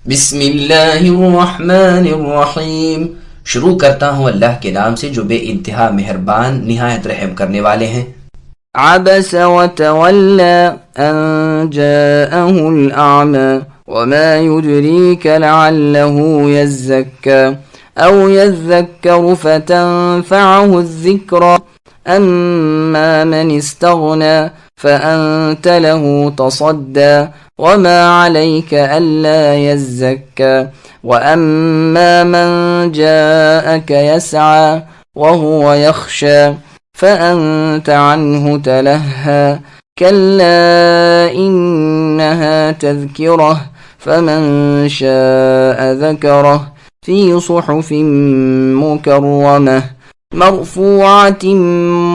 بسم اللہ الرحمن الرحیم، شروع کرتا ہوں اللہ کے نام سے جو بے انتہا مہربان نہایت رحم کرنے والے ہیں۔ عبس وتولى أن جاءه الأعمى وما يدريك لعله يزكى أو يذكر فتنفعه الذكرى أما من استغنى فأنت له تصدى وما عليك ألا يزكى وأما من جاءك يسعى وهو يخشى فأنت عنه تلهى كلا إنها تذكرة فمن شاء ذكره في صحف مكرمة مرفوعة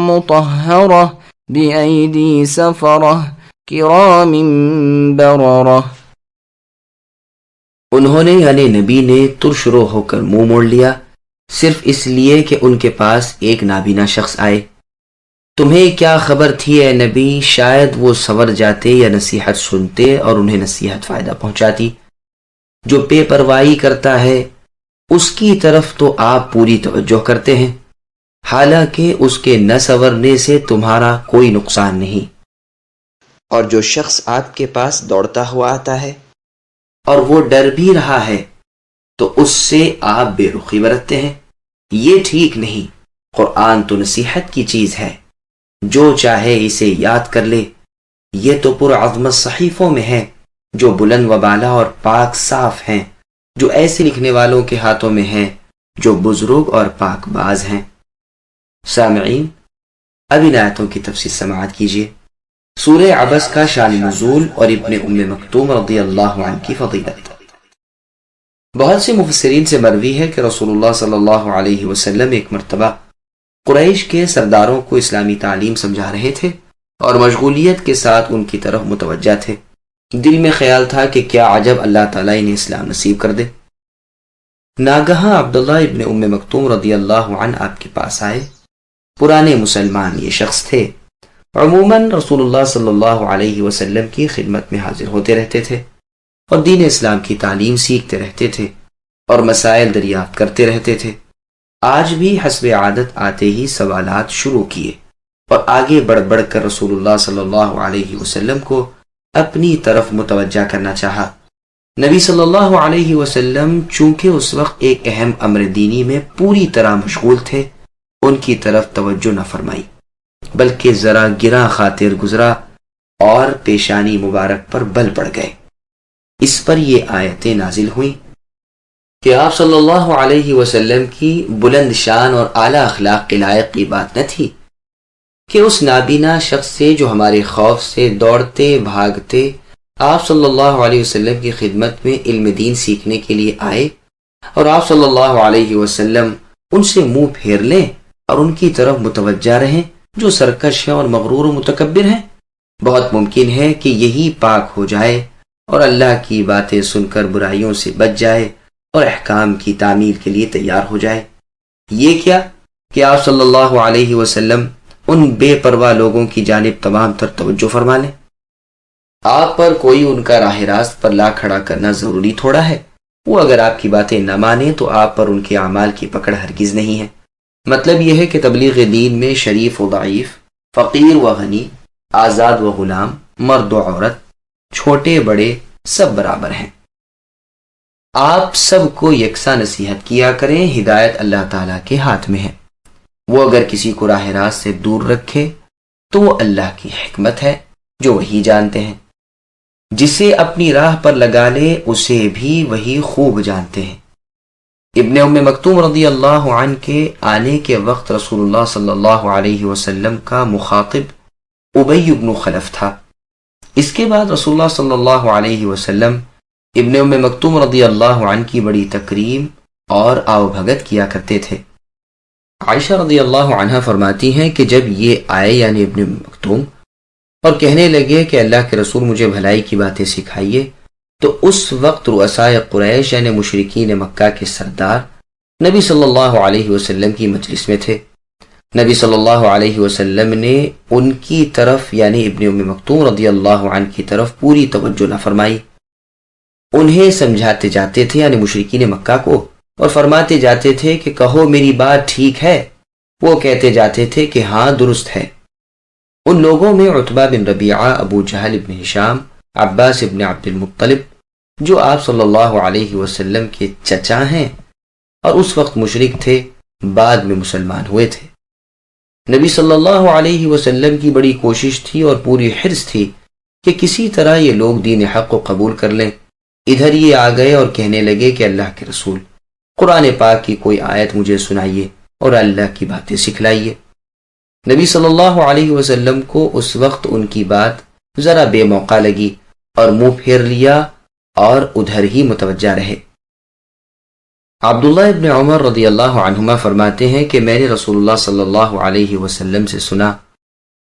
مطهرة بأيدي سفرة کرام بررہ۔ انہوں نے یعنی نبی نے ترش رو ہو کر منہ موڑ لیا صرف اس لیے کہ ان کے پاس ایک نابینا شخص آئے۔ تمہیں کیا خبر تھی اے نبی، شاید وہ سنور جاتے یا نصیحت سنتے اور انہیں نصیحت فائدہ پہنچاتی۔ جو بے پرواہی کرتا ہے اس کی طرف تو آپ پوری توجہ کرتے ہیں، حالانکہ اس کے نہ سنورنے سے تمہارا کوئی نقصان نہیں۔ اور جو شخص آپ کے پاس دوڑتا ہوا آتا ہے اور وہ ڈر بھی رہا ہے تو اس سے آپ بے رخی برتتے ہیں، یہ ٹھیک نہیں۔ قرآن تو نصیحت کی چیز ہے، جو چاہے اسے یاد کر لے۔ یہ تو پرعظمت صحیفوں میں ہے جو بلند و بالا اور پاک صاف ہیں، جو ایسے لکھنے والوں کے ہاتھوں میں ہیں جو بزرگ اور پاک باز ہیں۔ سامعین، اب ان آیتوں کی تفصیل سماعت کیجیے۔ سورہ عبس کا شان نزول اور ابن ام مکتوم رضی اللہ عنہ کی فضیلت۔ بہت سے مفسرین سے مروی ہے کہ رسول اللہ صلی اللہ علیہ وسلم ایک مرتبہ قریش کے سرداروں کو اسلامی تعلیم سمجھا رہے تھے اور مشغولیت کے ساتھ ان کی طرف متوجہ تھے۔ دل میں خیال تھا کہ کیا عجب اللہ تعالیٰ انہیں اسلام نصیب کر دے۔ ناگہاں عبداللہ ابن ام مکتوم رضی اللہ عنہ آپ کے پاس آئے۔ پرانے مسلمان یہ شخص تھے، عموماً رسول اللہ صلی اللہ علیہ وسلم کی خدمت میں حاضر ہوتے رہتے تھے اور دین اسلام کی تعلیم سیکھتے رہتے تھے اور مسائل دریافت کرتے رہتے تھے۔ آج بھی حسب عادت آتے ہی سوالات شروع کیے اور آگے بڑھ بڑھ کر رسول اللہ صلی اللہ علیہ وسلم کو اپنی طرف متوجہ کرنا چاہا۔ نبی صلی اللہ علیہ وسلم چونکہ اس وقت ایک اہم امر دینی میں پوری طرح مشغول تھے، ان کی طرف توجہ نہ فرمائی، بلکہ ذرا گراں خاطر گزرا اور پیشانی مبارک پر بل پڑ گئے۔ اس پر یہ آیتیں نازل ہوئیں کہ آپ صلی اللہ علیہ وسلم کی بلند شان اور اعلیٰ اخلاق کے لائق کی بات نہ تھی کہ اس نابینا شخص سے جو ہمارے خوف سے دوڑتے بھاگتے آپ صلی اللہ علیہ وسلم کی خدمت میں علم دین سیکھنے کے لیے آئے اور آپ صلی اللہ علیہ وسلم ان سے منہ پھیر لیں اور ان کی طرف متوجہ رہیں جو سرکش ہیں اور مغرور و متکبر ہیں۔ بہت ممکن ہے کہ یہی پاک ہو جائے اور اللہ کی باتیں سن کر برائیوں سے بچ جائے اور احکام کی تعمیل کے لیے تیار ہو جائے۔ یہ کیا کہ آپ صلی اللہ علیہ وسلم ان بے پرواہ لوگوں کی جانب تمام تر توجہ فرما لیں۔ آپ پر کوئی ان کا راہ راست پر لا کھڑا کرنا ضروری تھوڑا ہے۔ وہ اگر آپ کی باتیں نہ مانیں تو آپ پر ان کے اعمال کی پکڑ ہرگز نہیں ہے۔ مطلب یہ ہے کہ تبلیغ دین میں شریف و ضعیف، فقیر و غنی، آزاد و غلام، مرد و عورت، چھوٹے بڑے سب برابر ہیں۔ آپ سب کو یکساں نصیحت کیا کریں، ہدایت اللہ تعالیٰ کے ہاتھ میں ہے۔ وہ اگر کسی کو راہ راست سے دور رکھے تو وہ اللہ کی حکمت ہے جو وہی جانتے ہیں۔ جسے اپنی راہ پر لگا لے اسے بھی وہی خوب جانتے ہیں۔ ابن ام مکتوم رضی اللہ عنہ کے آنے کے وقت رسول اللہ صلی اللہ علیہ وسلم کا مخاطب ابی بن خلف تھا۔ اس کے بعد رسول اللہ صلی اللہ علیہ وسلم ابن ام مکتوم رضی اللہ عنہ کی بڑی تکریم اور آؤ بھگت کیا کرتے تھے۔ عائشہ رضی اللہ عنہ فرماتی ہیں کہ جب یہ آئے یعنی ابن مکتوم اور کہنے لگے کہ اللہ کے رسول مجھے بھلائی کی باتیں سکھائیے، تو اس وقت رؤسائے قریش یعنی مشرکین مکہ کے سردار نبی صلی اللہ علیہ وسلم کی مجلس میں تھے۔ نبی صلی اللہ علیہ وسلم نے ان کی طرف یعنی ابن ام مکتوم رضی اللہ عنہ کی طرف پوری توجہ نہ فرمائی۔ انہیں سمجھاتے جاتے تھے یعنی مشرکین مکہ کو، اور فرماتے جاتے تھے کہ کہو میری بات ٹھیک ہے، وہ کہتے جاتے تھے کہ ہاں درست ہے۔ ان لوگوں میں عتبہ بن ربیعہ، ابو جہل بن ہشام، عباس بن عبد المطلب جو آپ صلی اللہ علیہ وسلم کے چچا ہیں اور اس وقت مشرک تھے، بعد میں مسلمان ہوئے تھے۔ نبی صلی اللہ علیہ وسلم کی بڑی کوشش تھی اور پوری حرص تھی کہ کسی طرح یہ لوگ دین حق کو قبول کر لیں۔ ادھر یہ آ گئے اور کہنے لگے کہ اللہ کے رسول، قرآن پاک کی کوئی آیت مجھے سنائیے اور اللہ کی باتیں سکھلائیے۔ نبی صلی اللہ علیہ وسلم کو اس وقت ان کی بات ذرا بے موقع لگی اور منہ پھیر لیا اور ادھر ہی متوجہ رہے۔ عبداللہ ابن عمر رضی اللہ عنہما فرماتے ہیں کہ میں نے رسول اللہ صلی اللہ علیہ وسلم سے سنا،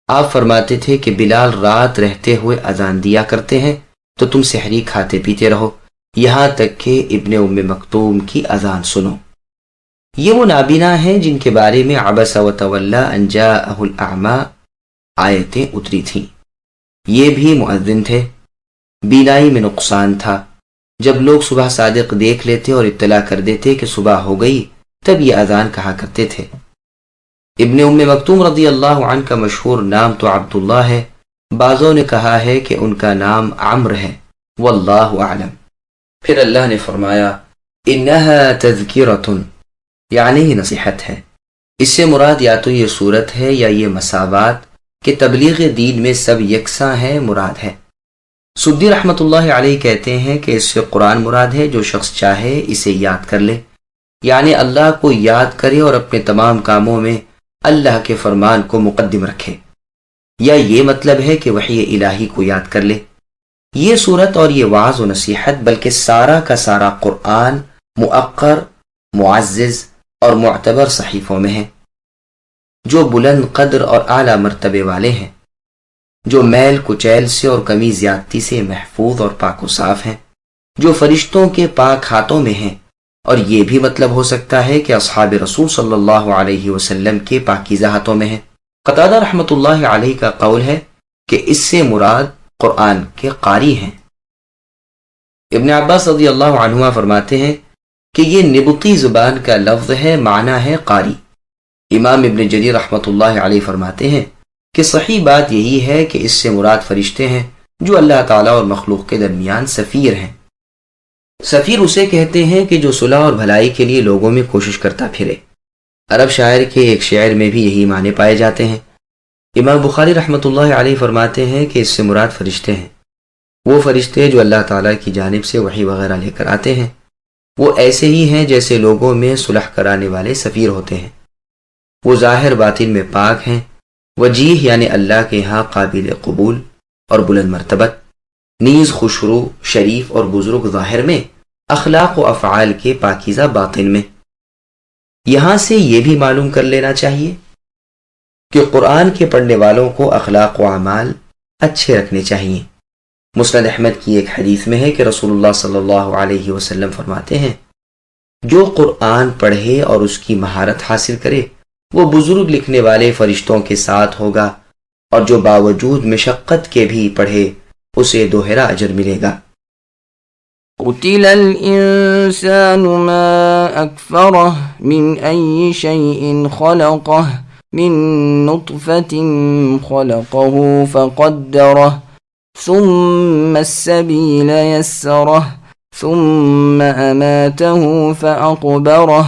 آپ فرماتے تھے کہ بلال رات رہتے ہوئے اذان دیا کرتے ہیں تو تم سحری کھاتے پیتے رہو یہاں تک کہ ابن ام مکتوم کی اذان سنو۔ یہ وہ نابینا ہیں جن کے بارے میں عبس وتولی ان جاءہ الاعمی آیتیں اتری تھیں۔ یہ بھی مؤذن تھے، بینائی میں نقصان تھا۔ جب لوگ صبح صادق دیکھ لیتے اور اطلاع کر دیتے کہ صبح ہو گئی تب یہ اذان کہا کرتے تھے۔ ابن ام مکتوم رضی اللہ عنہ کا مشہور نام تو عبداللہ ہے، بعضوں نے کہا ہے کہ ان کا نام عمرو ہے، واللہ اعلم۔ پھر اللہ نے فرمایا انہا تذکرۃ، یعنی یہ نصیحت ہے۔ اس سے مراد یا تو یہ صورت ہے یا یہ مساوات کہ تبلیغ دین میں سب یکساں ہیں مراد ہے۔ سدی رحمۃ اللہ علیہ کہتے ہیں کہ اس سے قرآن مراد ہے، جو شخص چاہے اسے یاد کر لے، یعنی اللہ کو یاد کرے اور اپنے تمام کاموں میں اللہ کے فرمان کو مقدم رکھے، یا یہ مطلب ہے کہ وحی الہی کو یاد کر لے۔ یہ صورت اور یہ وعظ و نصیحت بلکہ سارا کا سارا قرآن مؤقر، معزز اور معتبر صحیفوں میں ہے، جو بلند قدر اور اعلیٰ مرتبے والے ہیں، جو میل کچیل سے اور کمی زیادتی سے محفوظ اور پاک و صاف ہیں، جو فرشتوں کے پاک ہاتھوں میں ہیں، اور یہ بھی مطلب ہو سکتا ہے کہ اصحاب رسول صلی اللہ علیہ وسلم کے پاکیزہ ہاتھوں میں ہیں۔ قتادہ رحمۃ اللہ علیہ کا قول ہے کہ اس سے مراد قرآن کے قاری ہیں۔ ابن عباس رضی اللہ عنہما فرماتے ہیں کہ یہ نبطی زبان کا لفظ ہے، معنی ہے قاری۔ امام ابن جریر رحمۃ اللہ علیہ فرماتے ہیں کہ صحیح بات یہی ہے کہ اس سے مراد فرشتے ہیں جو اللہ تعالیٰ اور مخلوق کے درمیان سفیر ہیں۔ سفیر اسے کہتے ہیں کہ جو صلح اور بھلائی کے لیے لوگوں میں کوشش کرتا پھرے۔ عرب شاعر کے ایک شعر میں بھی یہی معنی پائے جاتے ہیں۔ امام بخاری رحمۃ اللہ علیہ فرماتے ہیں کہ اس سے مراد فرشتے ہیں، وہ فرشتے جو اللہ تعالیٰ کی جانب سے وحی وغیرہ لے کر آتے ہیں، وہ ایسے ہی ہیں جیسے لوگوں میں صلح کرانے والے سفیر ہوتے ہیں۔ وہ ظاہر باطن میں پاک ہیں، وجیح یعنی اللہ کے ہاں قابل قبول اور بلند مرتبت، نیز خوشرو، شریف اور بزرگ ظاہر میں، اخلاق و افعال کے پاکیزہ باطن میں۔ یہاں سے یہ بھی معلوم کر لینا چاہیے کہ قرآن کے پڑھنے والوں کو اخلاق و اعمال اچھے رکھنے چاہیے۔ مسند احمد کی ایک حدیث میں ہے کہ رسول اللہ صلی اللہ علیہ وسلم فرماتے ہیں، جو قرآن پڑھے اور اس کی مہارت حاصل کرے وہ بزرگ لکھنے والے فرشتوں کے ساتھ ہوگا، اور جو باوجود مشقت کے بھی پڑھے اسے دوہرا اجر ملے گا۔ قتل الإنسان ما أكفره من أي شيء خلقه من نطفة خلقه فقدره ثم السبيل يسره ثم أماته فأقبره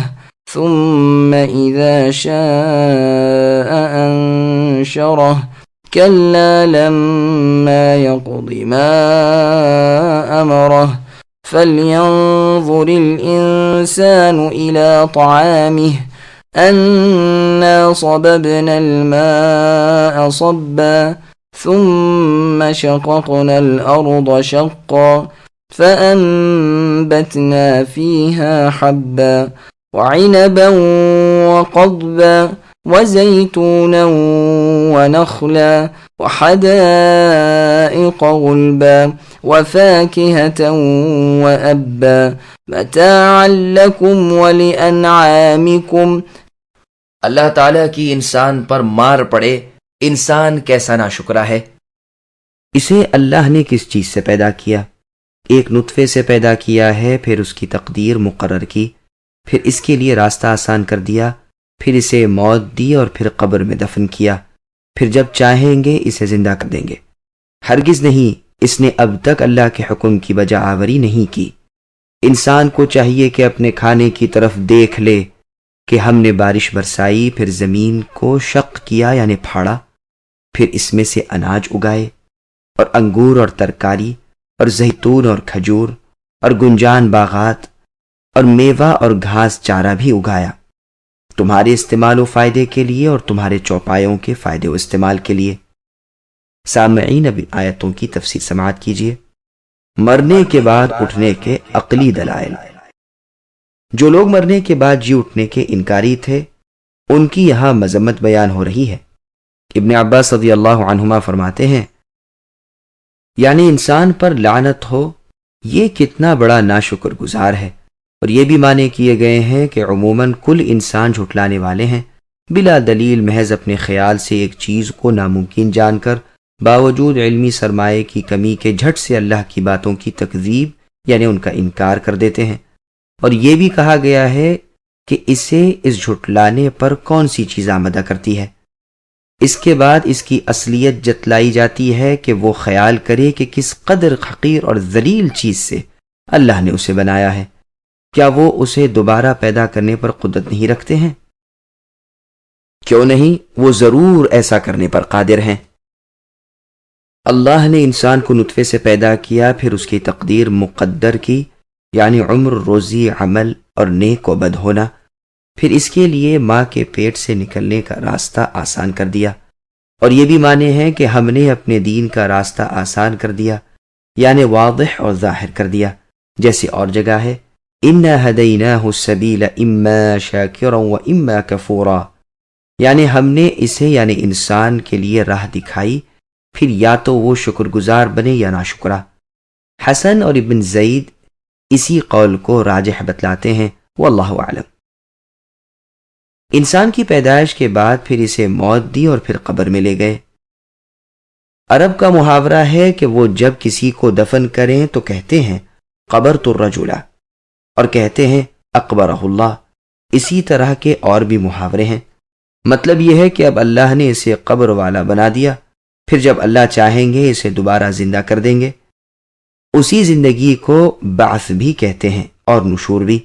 ثم إذا شاء أنشره كلا لما يقض ما أمره فلينظر الإنسان إلى طعامه أنا صببنا الماء صبا ثم شققنا الأرض شقا فأنبتنا فيها حبا وعنبا وقضبا وزيتونا ونخلا وحدائق غلبا وفاكهة وأبا متاعا لكم ولأنعامكم۔ اللہ تعالیٰ کی انسان پر مار پڑے، انسان کیسا ناشکرا ہے۔ اسے اللہ نے کس چیز سے پیدا کیا؟ ایک نطفے سے پیدا کیا ہے، پھر اس کی تقدیر مقرر کی، پھر اس کے لیے راستہ آسان کر دیا، پھر اسے موت دی اور پھر قبر میں دفن کیا، پھر جب چاہیں گے اسے زندہ کر دیں گے۔ ہرگز نہیں، اس نے اب تک اللہ کے حکم کی بجا آوری نہیں کی۔ انسان کو چاہیے کہ اپنے کھانے کی طرف دیکھ لے کہ ہم نے بارش برسائی، پھر زمین کو شق کیا یعنی پھاڑا، پھر اس میں سے اناج اگائے، اور انگور اور ترکاری اور زیتون اور کھجور اور گنجان باغات اور میوہ اور گھاس چارہ بھی اگایا، تمہارے استعمال و فائدے کے لیے اور تمہارے چوپایوں کے فائدے و استعمال کے لیے۔ سامعین، اب آیتوں کی تفسیر سماعت کیجیے۔ مرنے کے بعد اٹھنے کے عقلی دلائل۔ جو لوگ مرنے کے بعد جی اٹھنے کے انکاری تھے، ان کی یہاں مذمت بیان ہو رہی ہے۔ ابن عباس رضی اللہ عنہما فرماتے ہیں، یعنی انسان پر لعنت ہو، یہ کتنا بڑا ناشکر گزار ہے۔ اور یہ بھی معنی کیے گئے ہیں کہ عموماً کل انسان جھٹلانے والے ہیں، بلا دلیل محض اپنے خیال سے ایک چیز کو ناممکن جان کر باوجود علمی سرمایے کی کمی کے جھٹ سے اللہ کی باتوں کی تکذیب یعنی ان کا انکار کر دیتے ہیں۔ اور یہ بھی کہا گیا ہے کہ اسے اس جھٹلانے پر کون سی چیز آمدہ کرتی ہے۔ اس کے بعد اس کی اصلیت جتلائی جاتی ہے کہ وہ خیال کرے کہ کس قدر حقیر اور ذلیل چیز سے اللہ نے اسے بنایا ہے، کیا وہ اسے دوبارہ پیدا کرنے پر قدرت نہیں رکھتے ہیں؟ کیوں نہیں، وہ ضرور ایسا کرنے پر قادر ہیں۔ اللہ نے انسان کو نطفے سے پیدا کیا، پھر اس کی تقدیر مقدر کی، یعنی عمر، روزی، عمل اور نیک و بد ہونا، پھر اس کے لیے ماں کے پیٹ سے نکلنے کا راستہ آسان کر دیا۔ اور یہ بھی معنی ہے کہ ہم نے اپنے دین کا راستہ آسان کر دیا، یعنی واضح اور ظاہر کر دیا، جیسے اور جگہ ہے اِنَّا هَدَيْنَاهُ السَّبِيلَ إِمَّا شَاكِرًا وَإِمَّا كَفُورًا، یعنی ہم نے اسے یعنی انسان کے لیے راہ دکھائی، پھر یا تو وہ شکر گزار بنے یا ناشکرا۔ حسن اور ابن زید اسی قول کو راجح بتلاتے ہیں، واللہ اعلم۔ انسان کی پیدائش کے بعد پھر اسے موت دی اور پھر قبر میں لے گئے۔ عرب کا محاورہ ہے کہ وہ جب کسی کو دفن کریں تو کہتے ہیں قبرت الرجل، اور کہتے ہیں اقبرہ اللہ۔ اسی طرح کے اور بھی محاورے ہیں۔ مطلب یہ ہے کہ اب اللہ نے اسے قبر والا بنا دیا، پھر جب اللہ چاہیں گے اسے دوبارہ زندہ کر دیں گے۔ اسی زندگی کو بعث بھی کہتے ہیں اور نشور بھی،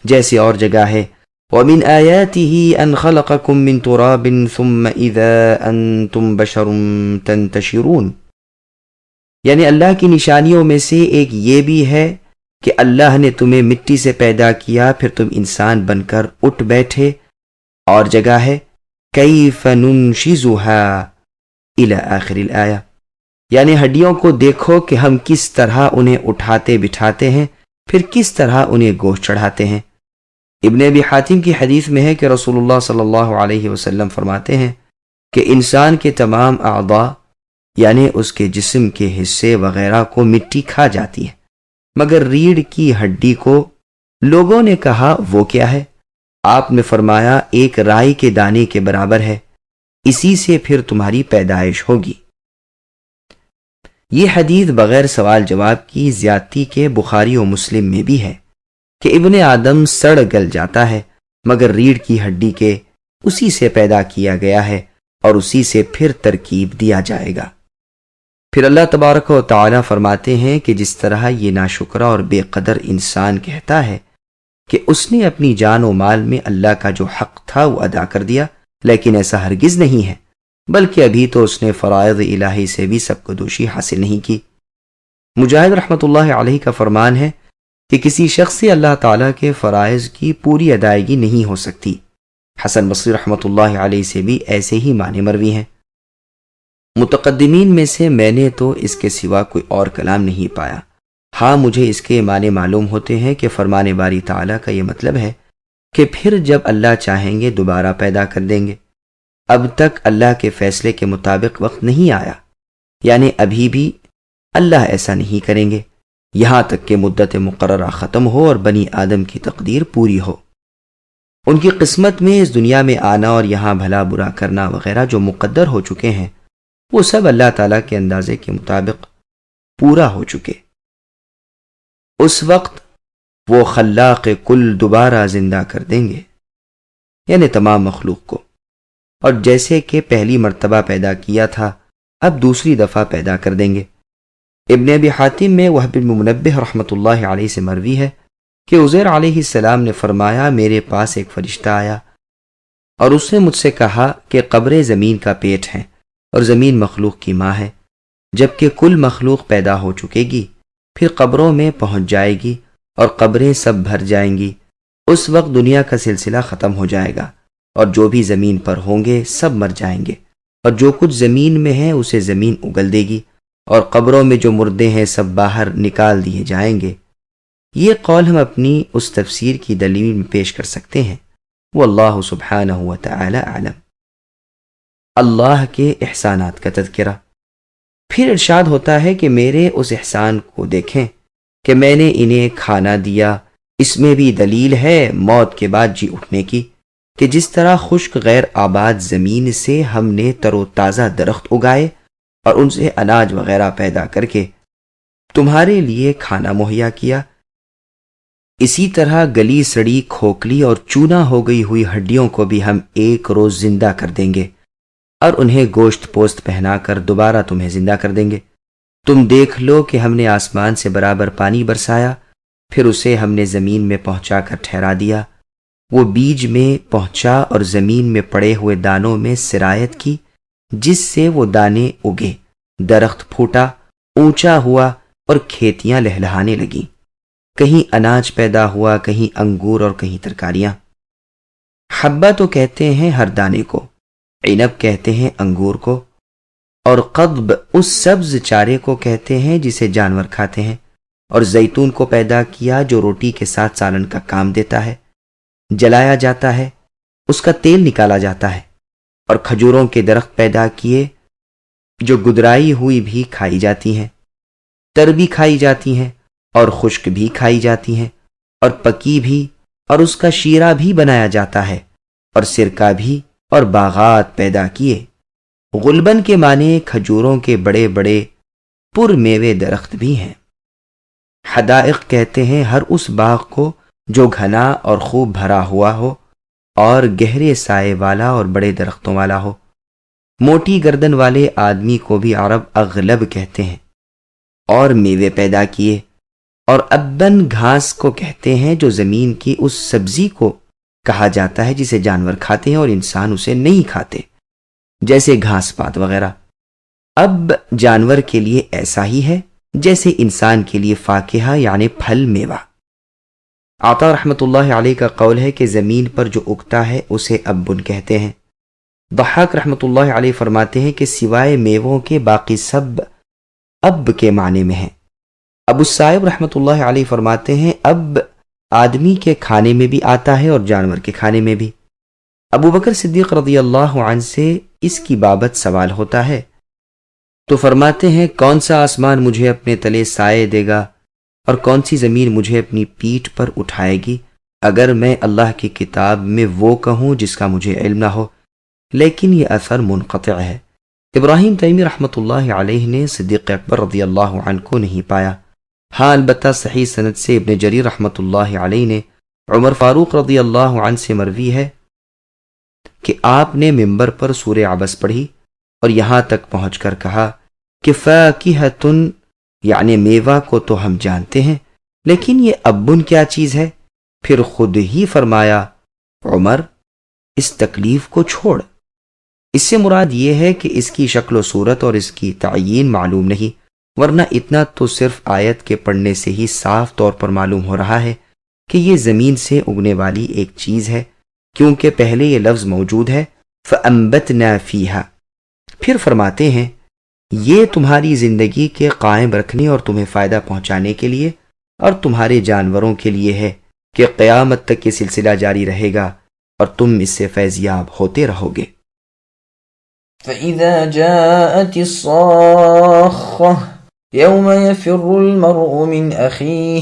جیسے اور جگہ ہے وَمِنْ آيَاتِهِ أَنْ خَلَقَكُم مِّن تُرَابٍ ثُمَّ إِذَا أَنْتُمْ بَشَرٌ تَنْتَشِرُونَ، یعنی اللہ کی نشانیوں میں سے ایک یہ بھی ہے کہ اللہ نے تمہیں مٹی سے پیدا کیا، پھر تم انسان بن کر اٹھ بیٹھے۔ اور جگہ ہے كَيْفَ نُنْشِزُهَا إِلَى آخِرِ الْآيَةِ، یعنی ہڈیوں کو دیکھو کہ ہم کس طرح انہیں اٹھاتے بٹھاتے ہیں، پھر کس طرح انہیں گوشت چڑھاتے ہیں۔ ابن ابی حاتم کی حدیث میں ہے کہ رسول اللہ صلی اللہ علیہ وسلم فرماتے ہیں کہ انسان کے تمام اعضاء یعنی اس کے جسم کے حصے وغیرہ کو مٹی کھا جاتی ہے، مگر ریڑھ کی ہڈی کو۔ لوگوں نے کہا وہ کیا ہے؟ آپ نے فرمایا ایک رائی کے دانے کے برابر ہے، اسی سے پھر تمہاری پیدائش ہوگی۔ یہ حدیث بغیر سوال جواب کی زیادتی کے بخاری و مسلم میں بھی ہے کہ ابن آدم سڑ گل جاتا ہے، مگر ریڑھ کی ہڈی کے اسی سے پیدا کیا گیا ہے اور اسی سے پھر ترکیب دیا جائے گا۔ پھر اللہ تبارک و تعالی فرماتے ہیں کہ جس طرح یہ ناشکرا اور بے قدر انسان کہتا ہے کہ اس نے اپنی جان و مال میں اللہ کا جو حق تھا وہ ادا کر دیا، لیکن ایسا ہرگز نہیں ہے، بلکہ ابھی تو اس نے فرائض الہی سے بھی سب کو دوشی حاصل نہیں کی۔ مجاہد رحمۃ اللہ علیہ کا فرمان ہے کہ کسی شخص سے اللہ تعالیٰ کے فرائض کی پوری ادائیگی نہیں ہو سکتی۔ حسن بصری رحمۃ اللہ علیہ سے بھی ایسے ہی معنی مروی ہیں۔ متقدمین میں سے میں نے تو اس کے سوا کوئی اور کلام نہیں پایا۔ ہاں، مجھے اس کے معنی معلوم ہوتے ہیں کہ فرمان باری تعالیٰ کا یہ مطلب ہے کہ پھر جب اللہ چاہیں گے دوبارہ پیدا کر دیں گے۔ اب تک اللہ کے فیصلے کے مطابق وقت نہیں آیا، یعنی ابھی بھی اللہ ایسا نہیں کریں گے یہاں تک کہ مدت مقررہ ختم ہو اور بنی آدم کی تقدیر پوری ہو۔ ان کی قسمت میں اس دنیا میں آنا اور یہاں بھلا برا کرنا وغیرہ جو مقدر ہو چکے ہیں، وہ سب اللہ تعالیٰ کے اندازے کے مطابق پورا ہو چکے۔ اس وقت وہ خلاق کل دوبارہ زندہ کر دیں گے، یعنی تمام مخلوق کو، اور جیسے کہ پہلی مرتبہ پیدا کیا تھا اب دوسری دفعہ پیدا کر دیں گے۔ ابن ابی حاتم میں وہب بن منبہ رحمۃ اللہ علیہ سے مروی ہے کہ عزیر علیہ السلام نے فرمایا میرے پاس ایک فرشتہ آیا اور اس نے مجھ سے کہا کہ قبریں زمین کا پیٹ ہیں اور زمین مخلوق کی ماں ہے، جبکہ کل مخلوق پیدا ہو چکے گی، پھر قبروں میں پہنچ جائے گی اور قبریں سب بھر جائیں گی۔ اس وقت دنیا کا سلسلہ ختم ہو جائے گا اور جو بھی زمین پر ہوں گے سب مر جائیں گے، اور جو کچھ زمین میں ہے اسے زمین اگل دے گی، اور قبروں میں جو مردے ہیں سب باہر نکال دیے جائیں گے۔ یہ قول ہم اپنی اس تفسیر کی دلیل میں پیش کر سکتے ہیں۔ واللہ سبحانہ وتعالی اعلم۔ اللہ کے احسانات کا تذکرہ۔ پھر ارشاد ہوتا ہے کہ میرے اس احسان کو دیکھیں کہ میں نے انہیں کھانا دیا، اس میں بھی دلیل ہے موت کے بعد جی اٹھنے کی، کہ جس طرح خشک غیر آباد زمین سے ہم نے تر و تازہ درخت اگائے اور ان سے اناج وغیرہ پیدا کر کے تمہارے لیے کھانا مہیا کیا، اسی طرح گلی سڑی کھوکھلی اور چونا ہو گئی ہوئی ہڈیوں کو بھی ہم ایک روز زندہ کر دیں گے اور انہیں گوشت پوست پہنا کر دوبارہ تمہیں زندہ کر دیں گے۔ تم دیکھ لو کہ ہم نے آسمان سے برابر پانی برسایا، پھر اسے ہم نے زمین میں پہنچا کر ٹھہرا دیا، وہ بیج میں پہنچا اور زمین میں پڑے ہوئے دانوں میں سرایت کی، جس سے وہ دانے اگے، درخت پھوٹا، اونچا ہوا اور کھیتیاں لہلہانے لگیں، کہیں اناج پیدا ہوا، کہیں انگور اور کہیں ترکاریاں۔ حبہ تو کہتے ہیں ہر دانے کو، عنب کہتے ہیں انگور کو، اور قضب اس سبز چارے کو کہتے ہیں جسے جانور کھاتے ہیں، اور زیتون کو پیدا کیا جو روٹی کے ساتھ سالن کا کام دیتا ہے، جلایا جاتا ہے، اس کا تیل نکالا جاتا ہے، اور کھجوروں کے درخت پیدا کیے جو گدرائی ہوئی بھی کھائی جاتی ہیں، تر بھی کھائی جاتی ہیں اور خشک بھی کھائی جاتی ہیں، اور پکی بھی، اور اس کا شیرہ بھی بنایا جاتا ہے، اور سرکہ بھی، اور باغات پیدا کیے۔ غلبن کے معنی کھجوروں کے بڑے بڑے پر میوے درخت بھی ہیں۔ حدائق کہتے ہیں ہر اس باغ کو جو گھنا اور خوب بھرا ہوا ہو اور گہرے سائے والا اور بڑے درختوں والا ہو۔ موٹی گردن والے آدمی کو بھی عرب اغلب کہتے ہیں۔ اور میوے پیدا کیے، اور ابن گھاس کو کہتے ہیں جو زمین کی اس سبزی کو کہا جاتا ہے جسے جانور کھاتے ہیں اور انسان اسے نہیں کھاتے، جیسے گھاس پات وغیرہ۔ اب جانور کے لیے ایسا ہی ہے جیسے انسان کے لیے فاکہہ یعنی پھل میوہ۔ عطا رحمۃ اللہ علیہ کا قول ہے کہ زمین پر جو اگتا ہے اسے ابن کہتے ہیں۔ ضحاک رحمۃ اللہ علیہ فرماتے ہیں کہ سوائے میووں کے باقی سب اب کے معنی میں ہیں۔ ابو الصائب رحمۃ اللہ علیہ فرماتے ہیں اب آدمی کے کھانے میں بھی آتا ہے اور جانور کے کھانے میں بھی۔ ابو بکر صدیق رضی اللہ عنہ سے اس کی بابت سوال ہوتا ہے تو فرماتے ہیں کون سا آسمان مجھے اپنے تلے سائے دے گا اور کون سی زمین مجھے اپنی پیٹھ پر اٹھائے گی اگر میں اللہ کی کتاب میں وہ کہوں جس کا مجھے علم نہ ہو، لیکن یہ اثر منقطع ہے۔ ابراہیم تیمی رحمۃ اللہ علیہ نے صدیق اکبر رضی اللہ عنہ کو نہیں پایا، ہاں البتہ صحیح سند سے ابن جریر رحمۃ اللہ علیہ نے عمر فاروق رضی اللہ عنہ سے مروی ہے کہ آپ نے ممبر پر سورہ عبس پڑھی اور یہاں تک پہنچ کر کہا کہ فاکہۃن یعنی میوہ کو تو ہم جانتے ہیں، لیکن یہ ابن کیا چیز ہے؟ پھر خود ہی فرمایا عمر اس تکلیف کو چھوڑ۔ اس سے مراد یہ ہے کہ اس کی شکل و صورت اور اس کی تعیین معلوم نہیں، ورنہ اتنا تو صرف آیت کے پڑھنے سے ہی صاف طور پر معلوم ہو رہا ہے کہ یہ زمین سے اگنے والی ایک چیز ہے، کیونکہ پہلے یہ لفظ موجود ہے فَأَنبَتْنَا فِيهَا۔ پھر فرماتے ہیں یہ تمہاری زندگی کے قائم رکھنے اور تمہیں فائدہ پہنچانے کے لیے اور تمہارے جانوروں کے لیے ہے کہ قیامت تک یہ سلسلہ جاری رہے گا اور تم اس سے فیضیاب ہوتے رہو گے۔ فَإِذَا جَاءَتِ الصَّاخَّةُ يَوْمَ يَفِرُّ الْمَرْءُ مِنْ أَخِيهِ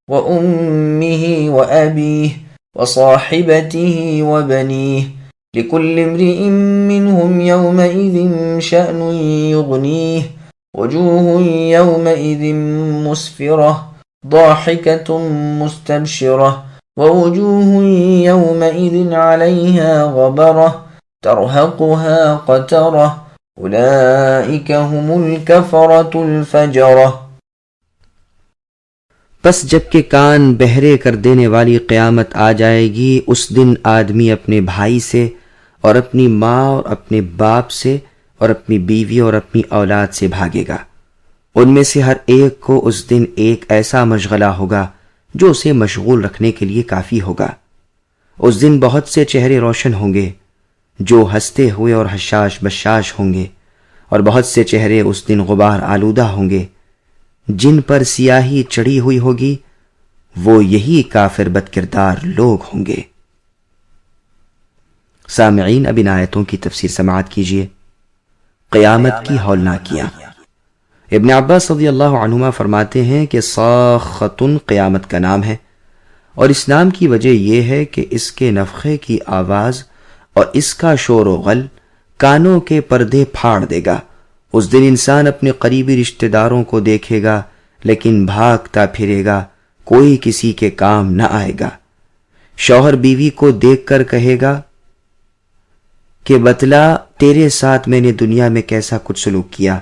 وَأُمِّهِ وَأَبِيهِ وَصَاحِبَتِهِ وَبَنِيهِ لِكُلِّ امْرِئٍ مِّنْهُمْ يَوْمَئِذٍ شَأْنٌ يُغْنِيهِ وُجُوهٌ يَوْمَئِذٍ مُسْفِرَةٌ ضاحكة مستبشرة ووجوه يومئذ عليها غبرة ترهقها قترة أولئك هم الكفرة الفجرة۔ بس جب کہ کان بہرے کر دینے والی قیامت آ جائے گی، اس دن آدمی اپنے بھائی سے اور اپنی ماں اور اپنے باپ سے اور اپنی بیوی اور اپنی اولاد سے بھاگے گا۔ ان میں سے ہر ایک کو اس دن ایک ایسا مشغلہ ہوگا جو اسے مشغول رکھنے کے لیے کافی ہوگا۔ اس دن بہت سے چہرے روشن ہوں گے جو ہنستے ہوئے اور حشاش بشاش ہوں گے، اور بہت سے چہرے اس دن غبار آلودہ ہوں گے جن پر سیاہی چڑھی ہوئی ہوگی، وہ یہی کافر بد کردار لوگ ہوں گے۔ سامعین، اب ان آیتوں کی تفسیر سماعت کیجیے۔ قیامت کی ہولناکیاں۔ ابن عباس رضی اللہ عنہما فرماتے ہیں کہ صاخۃ قیامت کا نام ہے، اور اس نام کی وجہ یہ ہے کہ اس کے نفخے کی آواز اور اس کا شور و غل کانوں کے پردے پھاڑ دے گا۔ اس دن انسان اپنے قریبی رشتہ داروں کو دیکھے گا لیکن بھاگتا پھرے گا، کوئی کسی کے کام نہ آئے گا۔ شوہر بیوی کو دیکھ کر کہے گا کہ بتلا تیرے ساتھ میں نے دنیا میں کیسا کچھ سلوک کیا۔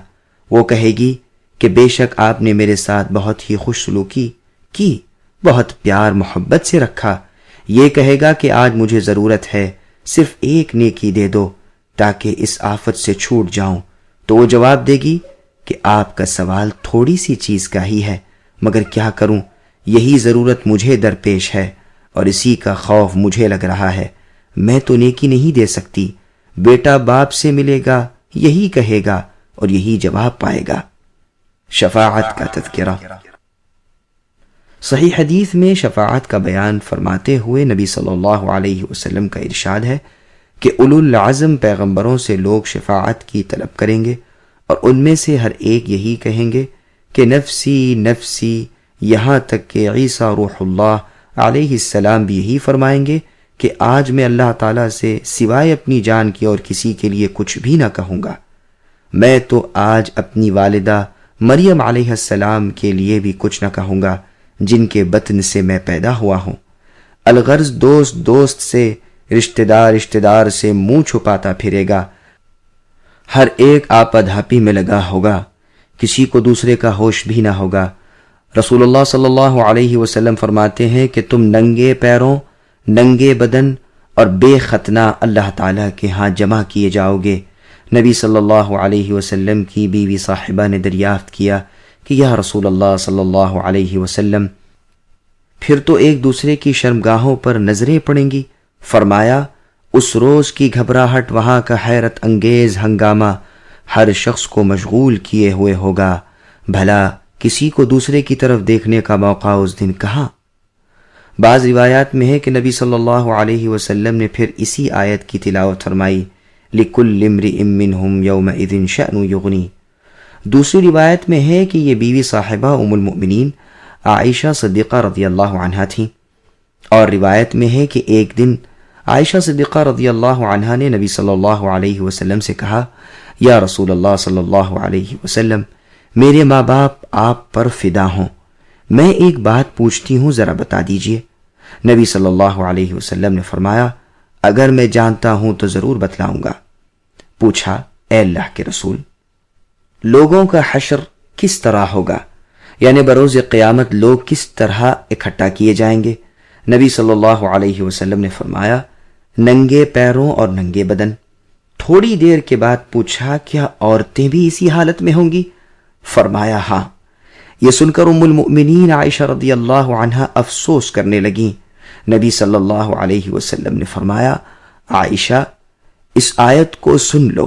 وہ کہے گی کہ بے شک آپ نے میرے ساتھ بہت ہی خوش سلوکی کی، بہت پیار محبت سے رکھا۔ یہ کہے گا کہ آج مجھے ضرورت ہے، صرف ایک نیکی دے دو تاکہ اس آفت سے چھوٹ جاؤں۔ تو وہ جواب دے گی کہ آپ کا سوال تھوڑی سی چیز کا ہی ہے، مگر کیا کروں، یہی ضرورت مجھے درپیش ہے اور اسی کا خوف مجھے لگ رہا ہے، میں تو نیکی نہیں دے سکتی۔ بیٹا باپ سے ملے گا، یہی کہے گا اور یہی جواب پائے گا۔ شفاعت کا تذکرہ۔ صحیح حدیث میں شفاعت کا بیان فرماتے ہوئے نبی صلی اللہ علیہ وسلم کا ارشاد ہے کہ اولو العزم پیغمبروں سے لوگ شفاعت کی طلب کریں گے، اور ان میں سے ہر ایک یہی کہیں گے کہ نفسی نفسی، یہاں تک کہ عیسیٰ روح اللہ علیہ السلام بھی یہی فرمائیں گے کہ آج میں اللہ تعالیٰ سے سوائے اپنی جان کی اور کسی کے لیے کچھ بھی نہ کہوں گا۔ میں تو آج اپنی والدہ مریم علیہ السلام کے لیے بھی کچھ نہ کہوں گا جن کے بطن سے میں پیدا ہوا ہوں۔ الغرض دوست دوست سے، رشتہ دار سے منہ چھپاتا پھرے گا، ہر ایک آپا دھاپی میں لگا ہوگا، کسی کو دوسرے کا ہوش بھی نہ ہوگا۔ رسول اللہ صلی اللہ علیہ وسلم فرماتے ہیں کہ تم ننگے پیروں، ننگے بدن اور بے ختنہ اللہ تعالیٰ کے ہاں جمع کیے جاؤ گے۔ نبی صلی اللہ علیہ وسلم کی بیوی صاحبہ نے دریافت کیا کہ یا رسول اللہ صلی اللہ علیہ وسلم، پھر تو ایک دوسرے کی شرمگاہوں پر نظریں پڑیں گی؟ فرمایا، اس روز کی گھبراہٹ وہاں کا حیرت انگیز ہنگامہ ہر شخص کو مشغول کیے ہوئے ہوگا، بھلا کسی کو دوسرے کی طرف دیکھنے کا موقع اس دن کہاں؟ بعض روایات میں ہے کہ نبی صلی اللہ علیہ وسلم نے پھر اسی آیت کی تلاوت فرمائی، لِكُلِّ امْرِئٍ مِّنْهُمْ يَوْمَئِذٍ شَأْنٌ يُغْنِيهِ۔ دوسری روایت میں ہے کہ یہ بیوی صاحبہ ام المؤمنین عائشہ صدیقہ رضی اللہ عنہا تھیں، اور روایت میں ہے کہ ایک دن عائشہ صدیقہ رضی اللہ عنہا نے نبی صلی اللہ علیہ وسلم سے کہا، یا رسول اللہ صلی اللہ علیہ وسلم، میرے ماں باپ آپ پر فدا ہوں، میں ایک بات پوچھتی ہوں، ذرا بتا دیجئے۔ نبی صلی اللہ علیہ وسلم نے فرمایا، اگر میں جانتا ہوں تو ضرور بتلاؤں گا۔ پوچھا، اے اللہ کے رسول، لوگوں کا حشر کس طرح ہوگا؟ یعنی بروز قیامت لوگ کس طرح اکٹھا کیے جائیں گے؟ نبی صلی اللہ علیہ وسلم نے فرمایا، ننگے پیروں اور ننگے بدن۔ تھوڑی دیر کے بعد پوچھا، کیا عورتیں بھی اسی حالت میں ہوں گی؟ فرمایا، ہاں۔ یہ سن کر ام المؤمنین عائشہ رضی اللہ عنہا افسوس کرنے لگیں۔ نبی صلی اللہ علیہ وسلم نے فرمایا، عائشہ، اس آیت کو سن لو،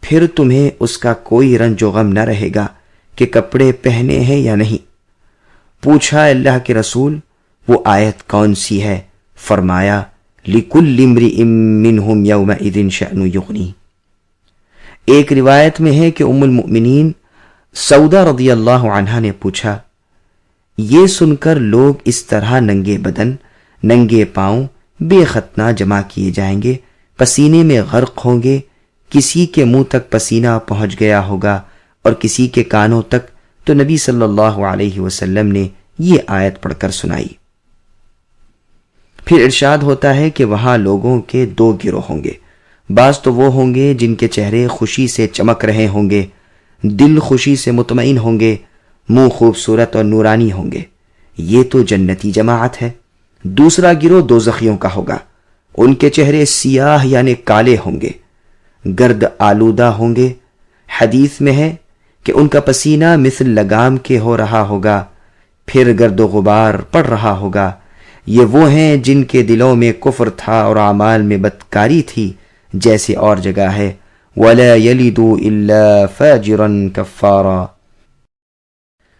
پھر تمہیں اس کا کوئی رنج و غم نہ رہے گا کہ کپڑے پہنے ہیں یا نہیں۔ پوچھا، اللہ کے رسول، وہ آیت کون سی ہے؟ فرمایا، لِكُلِّ امْرِئٍ مِّنْهُمْ يَوْمَئِذٍ شَأْنٌ يُغْنِيهِ۔ ایک روایت میں ہے کہ ام المؤمنین سودا رضی اللہ عنہا نے پوچھا، یہ سن کر لوگ اس طرح ننگے بدن، ننگے پاؤں، بے ختنہ جمع کیے جائیں گے، پسینے میں غرق ہوں گے، کسی کے منہ تک پسینہ پہنچ گیا ہوگا اور کسی کے کانوں تک، تو نبی صلی اللہ علیہ وسلم نے یہ آیت پڑھ کر سنائی۔ پھر ارشاد ہوتا ہے کہ وہاں لوگوں کے دو گروہ ہوں گے، بعض تو وہ ہوں گے جن کے چہرے خوشی سے چمک رہے ہوں گے، دل خوشی سے مطمئن ہوں گے، منہ خوبصورت اور نورانی ہوں گے، یہ تو جنتی جماعت ہے۔ دوسرا گروہ دوزخیوں کا ہوگا، ان کے چہرے سیاہ یعنی کالے ہوں گے، گرد آلودہ ہوں گے۔ حدیث میں ہے کہ ان کا پسینہ مثل لگام کے ہو رہا ہوگا، پھر گرد و غبار پڑ رہا ہوگا۔ یہ وہ ہیں جن کے دلوں میں کفر تھا اور اعمال میں بدکاری تھی، جیسے اور جگہ ہے وَلَا يَلِدُوا إِلَّا فَاجِرًا كَفَّارًا،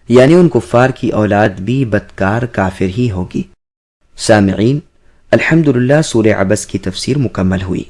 یعنی ان کفار کی اولاد بھی بدکار کافر ہی ہوگی۔ سامعین، الحمدللہ سورہ عبس کی تفسیر مکمل ہوئی۔